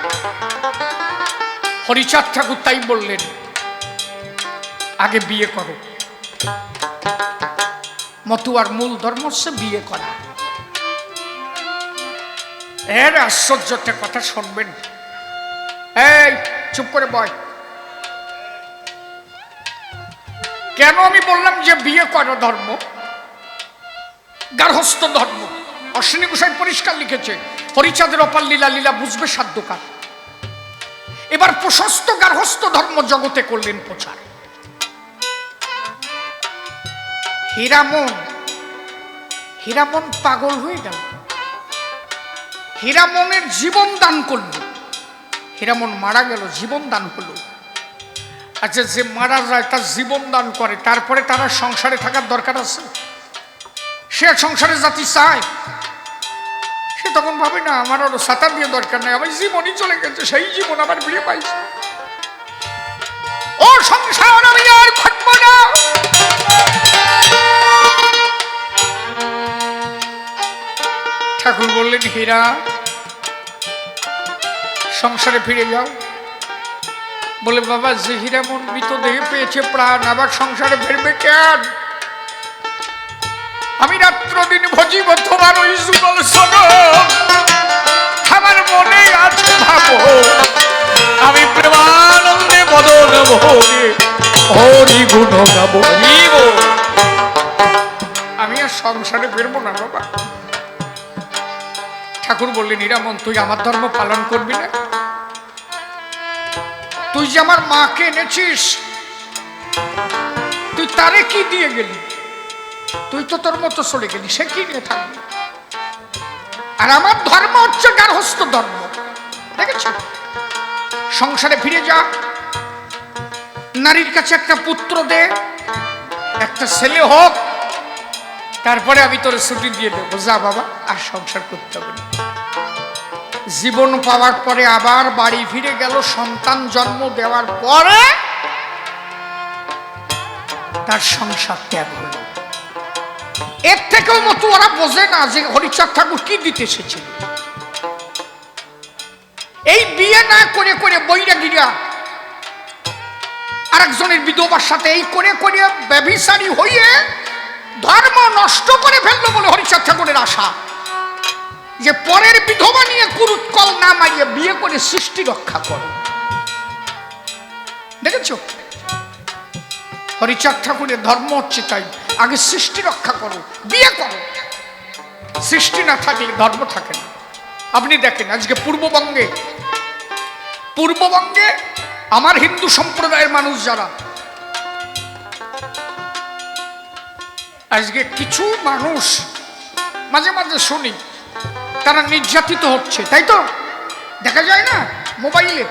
হরিচাঁদ ঠাকুর তাই বললেন, আগে বিয়ে করো। মতুয়ার মূল ধর্ম হচ্ছে বিয়ে করা। এর আশ্চর্য একটা কথা শুনবেন, এই চুপ করে বয়। কেন আমি বললাম যে বিয়ে করা ধর্ম? গার্হস্থ্য ধর্ম। অশ্বিনী গোসাই পরিষ্কার লিখেছে, হরিচাঁদের অপার লীলা, লীলা বুঝবে সাধ্যকার। এবার প্রশস্ত গার্হস্থ্য ধর্ম জগতে করলেন প্রচার। হীরামন পাগল হয়ে গেল, হীরামনের জীবন দান করল। হীরামন মারা গেল, জীবন দান হলো। আচ্ছা যে মারা যায় তার জীবন দান করে, তারপরে তারা সংসারে থাকার দরকার আছে? সে সংসারে জাতি চায়, সে তখন ভাবে না আমার আরো সাঁতার দিয়ে দরকার নেই, আমার জীবনই চলে গেছে, সেই জীবন আবার ফিরে পাইছে। ও সংসার আমি আর ঘটবো না। ঠাকুর বললেন, হীরা সংসারে ফিরে যাও। বলে বাবা, যে হীরামন মৃতদেহে পেয়েছে প্রাণ, আবার সংসারে ফিরবে কেন? আমি রাত্র দিন ভজিব তোমার ওই যুগল সনম, আমার মনে আছে ভাবো, আমি প্রেমানন্দে মদন মোহনে হরি গুণ গাবো। আমি আর সংসারে ফিরবো না বাবা। ঠাকুর বললেন, হীরামন তুই আমার ধর্ম পালন করবি না? তুই যে আমার মাকে এনেছিস, তুই তারে কি দিয়ে গেলি? তুই তো তোর মতো চলে গেলি, সে কি নিয়ে থাকবি? আর আমার ধর্ম হচ্ছে গার্হস্থ্য ধর্ম, দেখেছ? সংসারে ফিরে যা, নারীর কাছে একটা পুত্র দে, একটা ছেলে হোক, তারপরে আমি তোর ছুটি দিয়ে দেবো, যা বাবা আর সংসার করতে হবে না। জীবন পাওয়ার পরে আবার বাড়ি ফিরে গেল, সন্তান জন্ম দেওয়ার পরে তার সংসার ত্যাগ হলো। এর থেকেও মতো ওরা বোঝে না যে হরিচাঁদ ঠাকুর কি দিতে এসেছিল। এই বিয়ে না করে করে বৈরাগীরা আরেকজনের বিধবার সাথে এই করে করে ব্যভিচারী হয়ে ধর্ম নষ্ট করে ফেললো বলে হরিচাঁদ ঠাকুরের আশা যে পরের বিধবা নিয়ে কুরুৎকল না মারিয়ে বিয়ে করে সৃষ্টি রক্ষা করো। দেখেছ, হরিচাঁদ ঠাকুরের ধর্ম হচ্ছে তাই। আগে সৃষ্টি রক্ষা করো, বিয়ে করো। সৃষ্টি না থাকলে ধর্ম থাকে না। আপনি দেখেন আজকে পূর্ববঙ্গে আমার হিন্দু সম্প্রদায়ের মানুষ যারা, আজকে কিছু মানুষ মাঝে মাঝে শুনি তারা নির্যাতিত হচ্ছে, তাই তো? দেখা যায় না মোবাইলে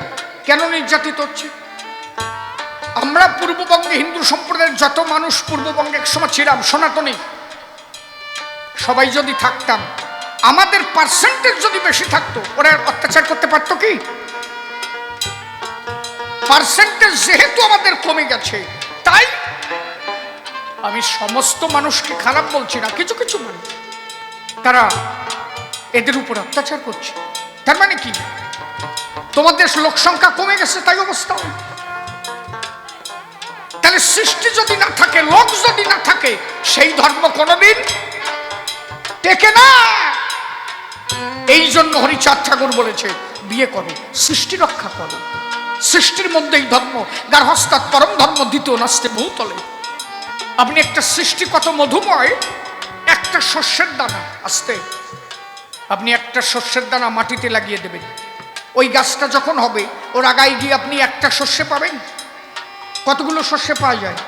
কেন নির্যাতিত হচ্ছে? আমরা পূর্ববঙ্গে হিন্দু সম্প্রদায়ের যত মানুষ পূর্ববঙ্গে একসময় ছিলাম সনাতনী, সবাই যদি থাকতাম, আমাদের পার্সেন্টেজ যদি বেশি থাকতো, ওরা অত্যাচার করতে পারতো কি? পার্সেন্টেজ যেহেতু আমাদের কমে গেছে, তাই আমি সমস্ত মানুষকে খারাপ বলছি না, কিছু কিছু মানুষ তারা এদের উপর অত্যাচার করছে। তার মানে কি? তোমাদের লোক সংখ্যা কমে গেছে, তাই অবস্থা। তাহলে সৃষ্টি যদি না থাকে, লোক যদি না থাকে, সেই ধর্ম কোনদিন টেকে না। এই জন্য হরিচাঁদ ঠাকুর বলেছে বিয়ে করো, সৃষ্টি রক্ষা করো। সৃষ্টির মধ্যেই ধর্ম, গার্হস্থ্যাৎ পরম ধর্ম দ্বিতীয় নাস্তে বহুতলে। আপনি একটা সৃষ্টি কত মধুময়, একটা শস্যের দানা, আসতে আপনি একটা শস্যের দানা মাটিতে লাগিয়ে দেবেন, ওই গাছটা যখন হবে ওর আগায় গিয়ে আপনি একটা শস্য পাবেন। কতগুলো শস্য পাওয়া যায়?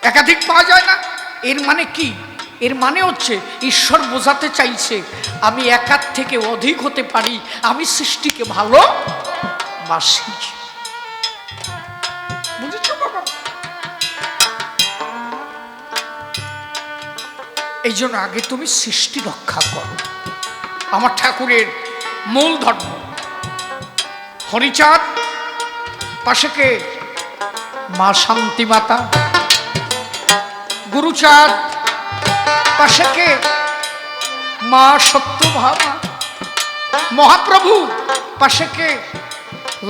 একাধিক পাওয়া যায় না। এর মানে কি? এর মানে হচ্ছে ঈশ্বর বোঝাতে চাইছে আমি একার থেকে অধিক হতে পারি, আমি সৃষ্টিকে ভালোবাসি। বুঝেছো বাবা? এই জন্য আগে তুমি সৃষ্টি রক্ষা করো। আমার ঠাকুরের মূল ধর্ম। হরিচাঁদ, পাশে কে? মা শান্তি মাতা। গুরুচাঁদ, পাশে কে? মা সত্যভামা। মহাপ্রভু, পাশে কে?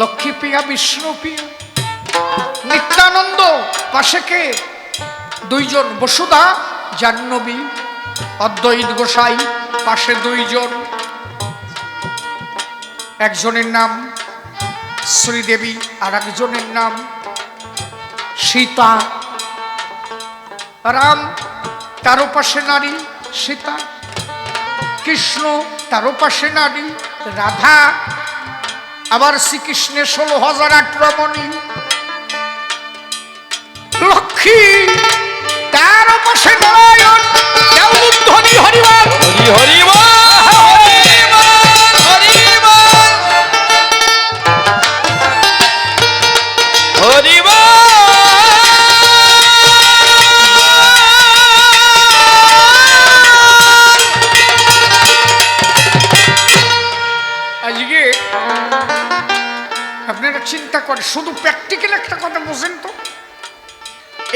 লক্ষ্মী প্রিয়া, বিষ্ণু প্রিয়া। নিত্যানন্দ, পাশে কে? দুইজন, বসুধা জাহ্নবী। অদ্বৈত গোসাই, পাশে দুইজন, একজনের নাম শ্রীদেবী আর একজনের নাম সীতা। রাম, তারও পাশে নারী সীতা। কৃষ্ণ, তারও পাশে নারী রাধা। আবার শ্রীকৃষ্ণের 16,000 রমণী। লক্ষ্মী, তারও পাশে নারায়ণ। ধ্বনি হরিবল, হরি হরি বল, হরি বল, হরি বল, হরি বল। আজকে আপনারা চিন্তা করে শুধু প্র্যাকটিক্যাল একটা কথা বোঝেন তো,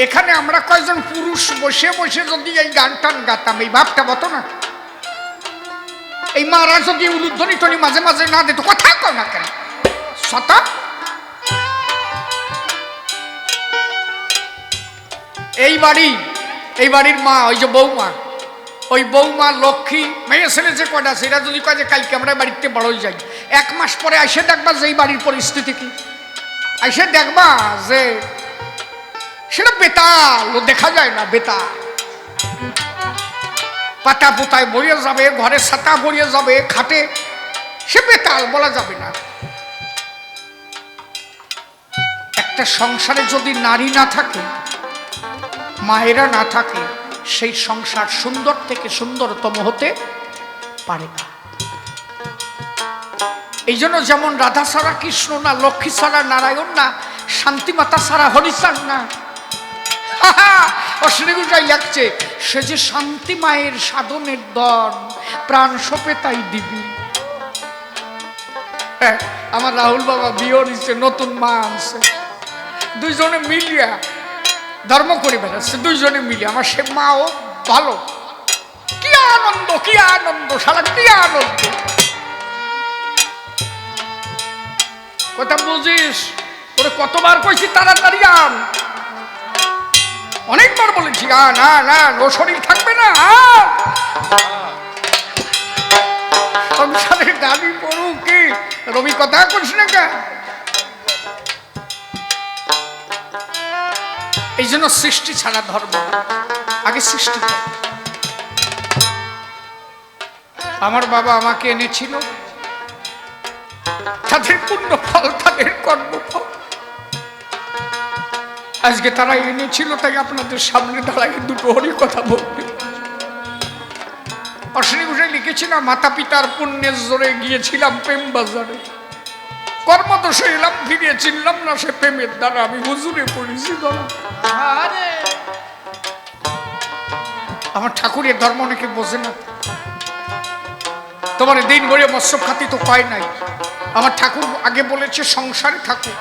এখানে আমরা কয়জন পুরুষ বসে বসে যদি এই গান টান গাতাম, এই ভাবটা বতো না? এই মারা যদি উলুধ্বনি টনি মাঝে মাঝে না দিত, কথা কয় না কেন? সতা এই বাড়ির মা, ওই যে বৌমা, ওই বৌমা লক্ষ্মী মেয়ে ছেলে যে কয়টা আছে, এরা যদি কয় যে কালকে আমরা বাড়িতে বড়ই যাই, 1 মাস পরে এসে দেখবা যে এই বাড়ির পরিস্থিতি কি, এসে দেখবা যে সেটা বেতাল, দেখা যায় না, বেতাল। পাতা পোতায় বইয়ে যাবে, ঘরে ছাতা বইয়ে যাবে, খাটে, সে বেতাল, বলা যাবে না। একটা সংসারে যদি নারী না থাকে, মায়েরা না থাকে, সেই সংসার সুন্দর থেকে সুন্দরতম হতে পারে না। এই জন্য যেমন রাধা ছাড়া কৃষ্ণ না, লক্ষ্মী ছাড়া নারায়ণ না, শান্তিমাতা ছাড়া হরিচাঁদ না। অশ্লীলটাই লাগছে, সে যে শান্তি মায়ের সাধনের দন, প্রাণ সোপে তাই দিবি। আমার রাহুল বাবা বিয়ে দিচ্ছে, নতুন মা আনছে, দুইজনে মিলিয়া ধর্ম করে বেড়াচ্ছে, দুইজনে মিলিয়ে। আমার সে মাও ভালো, কি আনন্দ, কি আনন্দ, সারা কি আনন্দ। কথা বুঝিস? তোরে কতবার কইছি তাড়াতাড়ি আন, অনেকবার বলেছি না না, ও শরীর থাকবে না। সংসারে দাবি পড়ু কি রবি, কথা করিস না কে? এই জন্য সৃষ্টি ছাড়া ধর্ম না। আগে সৃষ্টি কর। আমার বাবা আমাকে এনেছিল, তাদের পুণ্য ফল, তাদের কর্মফল। আজকে তারা এনেছিল, তাই আপনাদের সামনে দাঁড়াই দুটো হরি কথা বলবে। অশ্বিনী ঘোষে লিখেছিলাম, মাতা পিতার পুণ্যের জোরে গিয়েছিলাম প্রেম বাজারে, কর্মদোষে এলাম ফিরে চিনলাম না সে প্রেমের দ্বারা আমি হুজুরে পড়েছি ধরা। আমার ঠাকুরের ধর্ম অনেকে বোঝে না। তোমার দিন ভরে মৎস্য খাতি তো কয় নাই। আমার ঠাকুর আগে বলেছে সংসারে থাকো,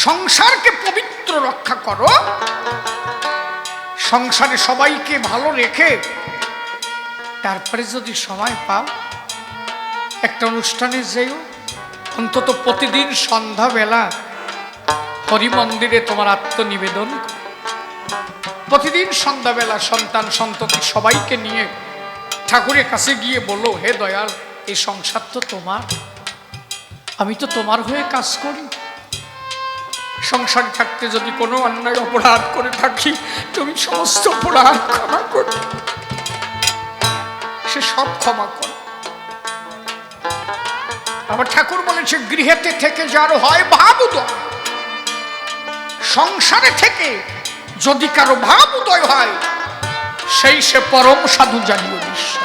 সংসারকে পবিত্র রক্ষা করো, সংসারে সবাইকে ভালো রেখে তারপরে যদি সময় পাও একটা অনুষ্ঠানে যেও, অন্তত প্রতিদিন সন্ধ্যাবেলা হরি মন্দিরে তোমার আত্মনিবেদন করো। প্রতিদিন সন্ধ্যাবেলা সন্তান সন্ততি সবাইকে নিয়ে ঠাকুরের কাছে গিয়ে বলো, হে দয়াল, এই সংসার তো তোমার, আমি তো তোমার হয়ে কাজ করি। সংসারে থাকতে যদি কোনো অন্যায় অপরাধ করে থাকি, তুমি সমস্ত অপরাধ ক্ষমা করো, সে সব ক্ষমা করো। আমার ঠাকুর বলেছে, গৃহেতে থেকে যার হয় ভাব উদয়, সংসারে থেকে যদি কারো ভাব উদয় হয়, সেই সে পরম সাধু জানিও বিশ্ব।